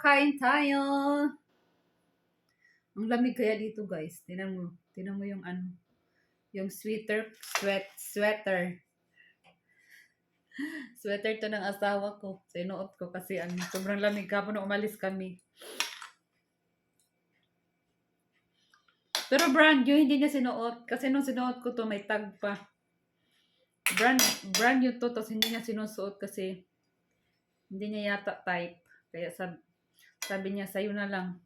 kain tayo. Ang lamig kaya dito, guys. Tinan mo. Tinan mo yung ano, yung sweater to ng asawa ko. Sinuot ko kasi ano, sobrang lamig kapon nung umalis kami. Pero brand new, hindi niya sinuot. Kasi nung sinuot ko to, may tag pa. Brand new to, tapos hindi niya sinusuot kasi hindi niya yata type. Kaya sabi niya, sa'yo na lang.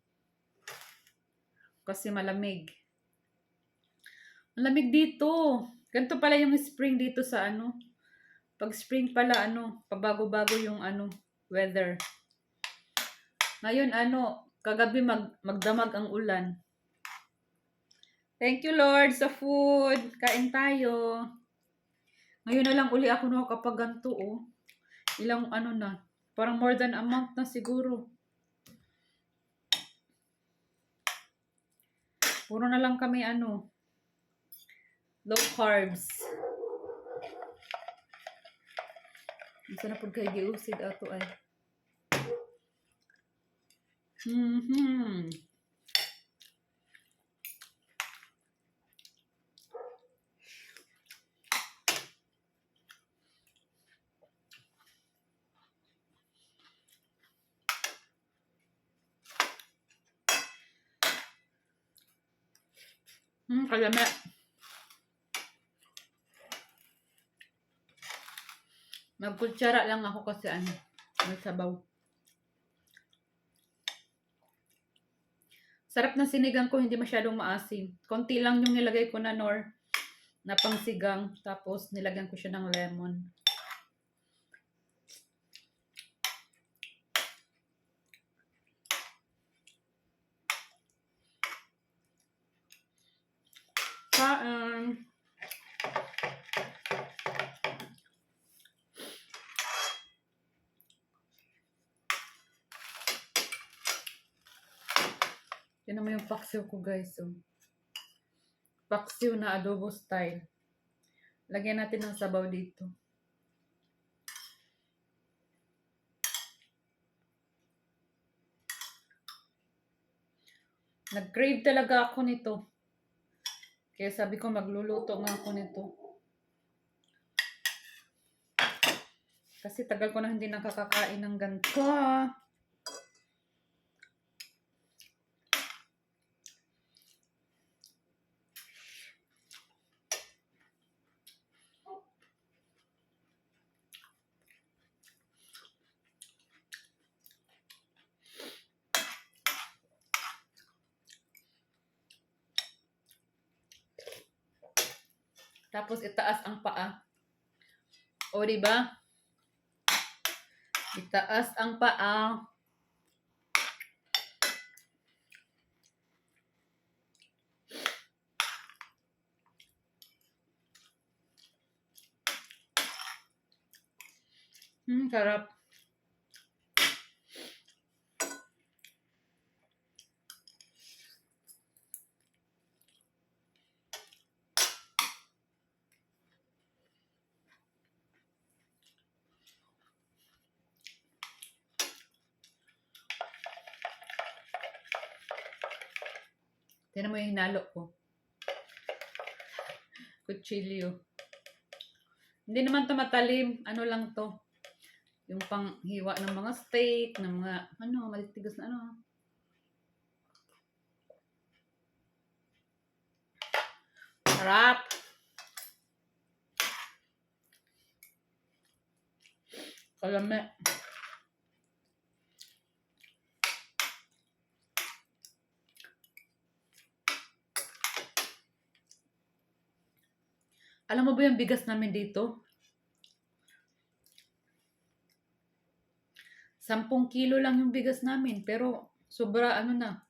Kasi malamig. Malamig dito. Ganito pala yung spring dito sa ano. Pag spring pala ano, pabago-bago yung ano, weather. Ngayon ano, kagabi magdamag ang ulan. Thank you Lord sa food. Kain tayo. Ngayon na lang uli ako nakakapaganto oh. Ilang ano na, parang more than a month na siguro. Puro na lang kami ano, low carbs. Isa na po kayo giusid ato ay. Kalame. Magkutsara lang ako kasi ano, may sabaw. Sarap ng sinigang ko, hindi masyadong maasim. Konti lang yung nilagay ko na na pangsigang. Tapos nilagyan ko siya ng lemon. Kain. Yan naman yung paksiw ko guys. Oh. Paksiw na adobo style. Lagyan natin ng sabaw dito. Nag-crave talaga ako nito. Kaya sabi ko magluluto nga ako nito. Kasi tagal ko na hindi nakakakain ng ganito. Tapos itaas ang paa. O diba? Itaas ang paa. Sarap. Tignan mo yung hinalo ko. Kutsilyo. Hindi naman to matalim. Ano lang to. Yung panghiwa ng mga steak, ng mga, ano, malitigas na ano. Sarap. Kalame. Alam mo ba yung bigas namin dito? 10 kilo lang yung bigas namin. Pero sobra ano na.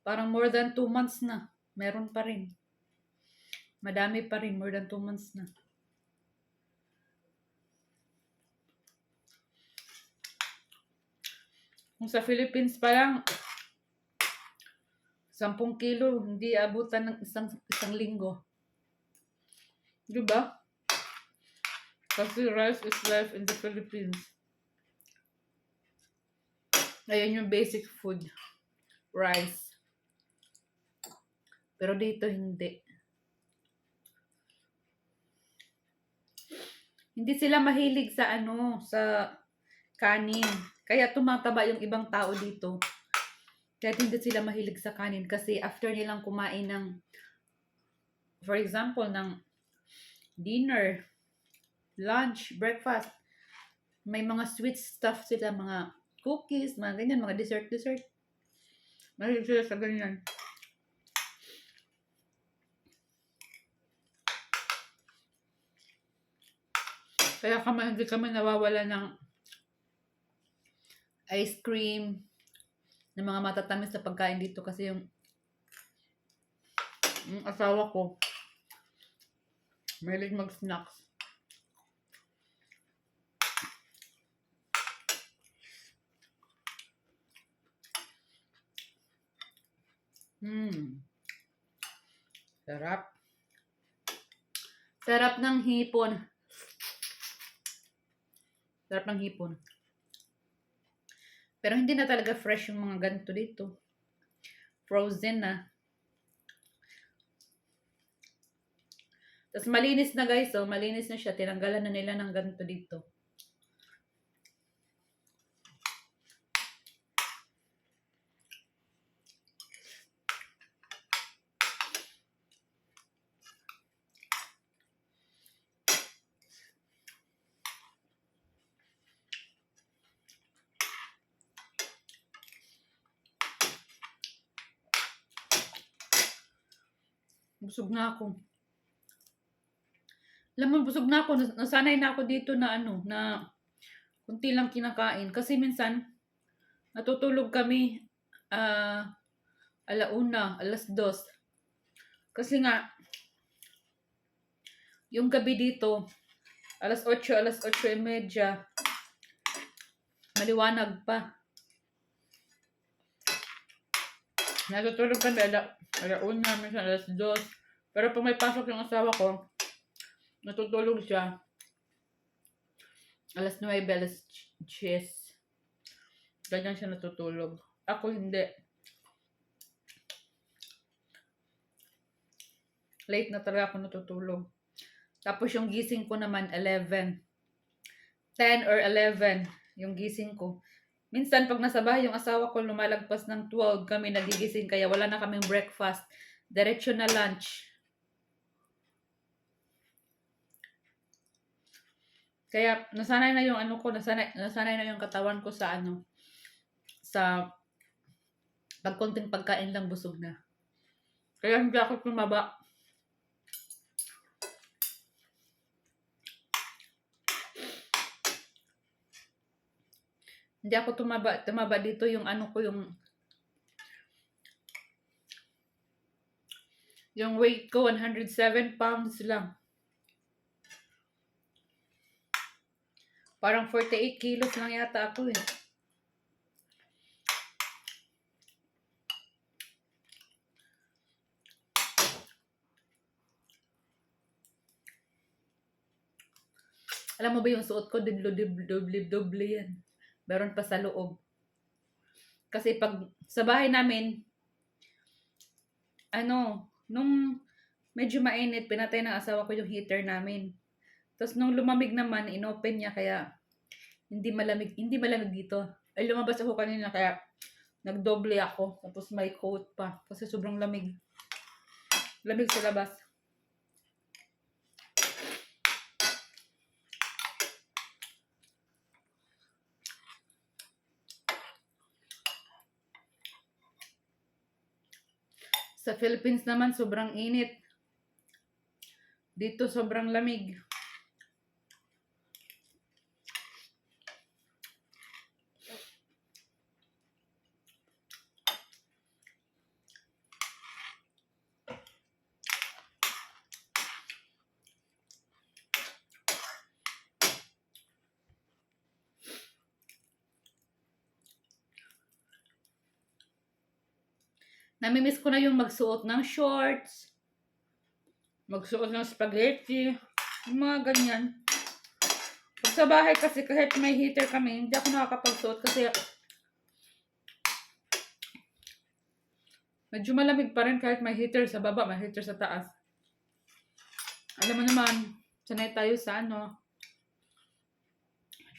Parang more than 2 months na. Meron pa rin. Madami pa rin. More than 2 months na. Kung sa Philippines pa lang, 10 kilo, hindi abutan ng isang linggo. Diba? Kasi rice is life in the Philippines. Ayan yung basic food. Rice. Pero dito hindi. Hindi sila mahilig sa ano, sa kanin. Kaya tumataba yung ibang tao dito. Kaya hindi sila mahilig sa kanin kasi after nilang kumain ng, for example, ng dinner, lunch, breakfast, may mga sweet stuff sila, mga cookies, mga ganyan, mga dessert. Mahilig sila sa ganyan. Kaya hindi kami nawawala ng ice cream, ng mga matatamis na pagkain dito kasi yung asawa ko, mahilig mag-snacks. Sarap. Sarap ng hipon. Sarap ng hipon. Pero hindi na talaga fresh yung mga ganito dito. Frozen na. Tapos malinis na guys, oh. Malinis na siya. Tinanggalan na nila ng ganito dito. Busog na ako. Alam mo, busog na ako. Nasanay na ako dito na ano, na kunti lang kinakain. Kasi minsan, natutulog kami alauna, 2:00. Kasi nga, yung gabi dito, 8:00, 8:30, maliwanag pa. Natutulog kami alauna, minsan 2:00. Pero pag may pasok yung asawa ko, natutulog siya 9:00, 10:00. Ganyan siya natutulog. Ako hindi. Late na talaga ako natutulog. Tapos yung gising ko naman 11. 10 or 11 yung gising ko. Minsan pag nasa bahay yung asawa ko lumalagpas ng 12 kami nagigising kaya wala na kaming breakfast. Diretso na lunch. Kaya nasanay na yung ano ko, nasanay na yung katawan ko sa ano, sa pag konting pagkain lang busog na. Kaya hindi ako tumaba. Hindi ako tumaba dito yung ano ko, yung weight ko 107 pounds lang. Parang 48 kilos lang yata ako eh. Alam mo ba yung suot ko, doble yan. Meron pa sa loob. Kasi pag sa bahay namin, nung medyo mainit, pinatay ng asawa ko yung heater namin. Tapos nung lumamig naman, inopen niya kaya hindi malamig dito. Ay lumabas ako kanina kaya nagdoble ako. Tapos may coat pa kasi sobrang lamig. Lamig sa labas. Sa Philippines naman sobrang init. Dito sobrang lamig. Namimiss ko na yung magsuot ng shorts, magsuot ng spaghetti, yung mga ganyan. Pag sa bahay kasi kahit may heater kami, hindi ako nakakapagsuot kasi Medyo malamig pa rin kahit may heater sa baba, may heater sa taas. Alam mo naman, sanay tayo sa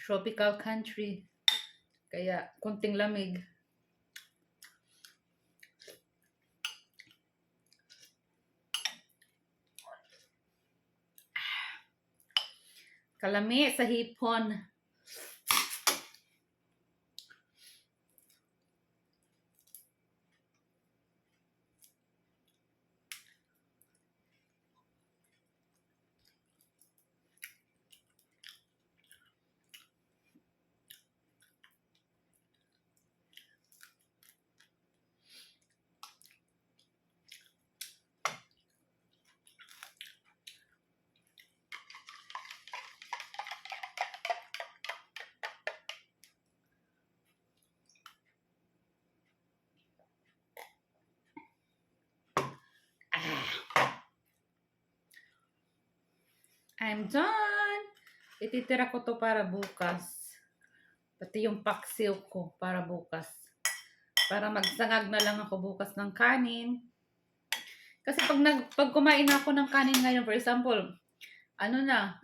tropical country. Kaya, konting lamig. Kalami sa hipon. I'm done! Ititira ko to para bukas. Pati yung paksiw ko para bukas. Para magsangag na lang ako bukas ng kanin. Kasi pag kumain ako ng kanin ngayon, for example, 11:52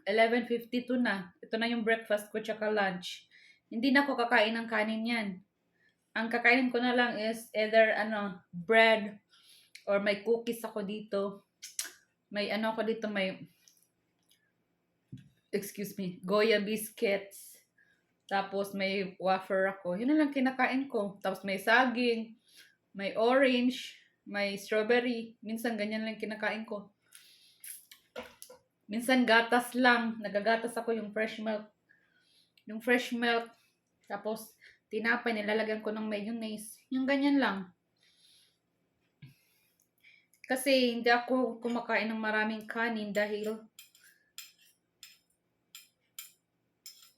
na. Ito na yung breakfast ko tsaka lunch. Hindi na ako kakain ng kanin yan. Ang kakainin ko na lang is either bread or may cookies ako dito. May ako dito, Goya biscuits. Tapos may wafer ako. Yun na lang kinakain ko. Tapos may saging, may orange, may strawberry. Minsan ganyan lang kinakain ko. Minsan gatas lang. Nagagatas ako yung fresh milk. Yung fresh milk. Tapos tinapay, nilalagyan ko ng mayonnaise. Yung ganyan lang. Kasi hindi ako kumakain ng maraming kanin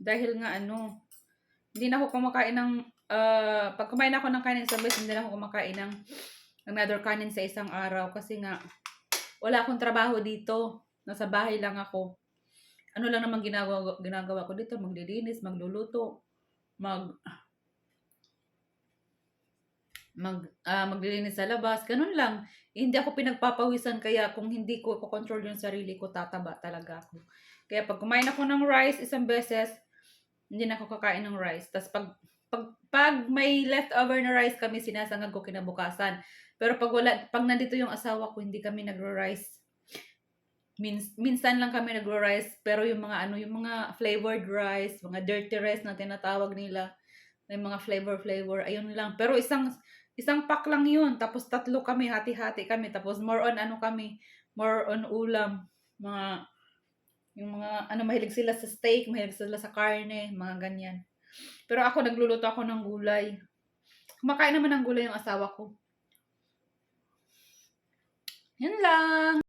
dahil nga hindi na ako kumakain ng pag kumain ako ng kanin isang beses, hindi na ako kumakain ng another kanin sa isang araw kasi nga wala akong trabaho dito. Nasa bahay lang ako. Ano lang naman ginagawa ko dito, maglilinis, magluluto, maglilinis sa labas, ganun lang. Hindi ako pinagpapawisan, kaya kung hindi ko control yung sarili ko, tataba talaga ako. Kaya pag kumain ako ng rice isang beses, hindi na ako kakain ng rice. Tapos pag may leftover na rice kami, sinasangag ko kinabukasan. Pero pag nandito yung asawa ko, hindi kami nagro-rice. Minsan lang kami nagro-rice, pero yung mga yung mga flavored rice, mga dirty rice na tinatawag nila, may mga flavor, ayun lang. Pero isang pack lang yun. Tapos 3 kami, hati-hati kami. Tapos more on ulam. Yung mga mahilig sila sa steak, mahilig sila sa karne, mga ganyan. Pero ako, nagluluto ako ng gulay. Kumakain naman ng gulay yung asawa ko. Yan lang.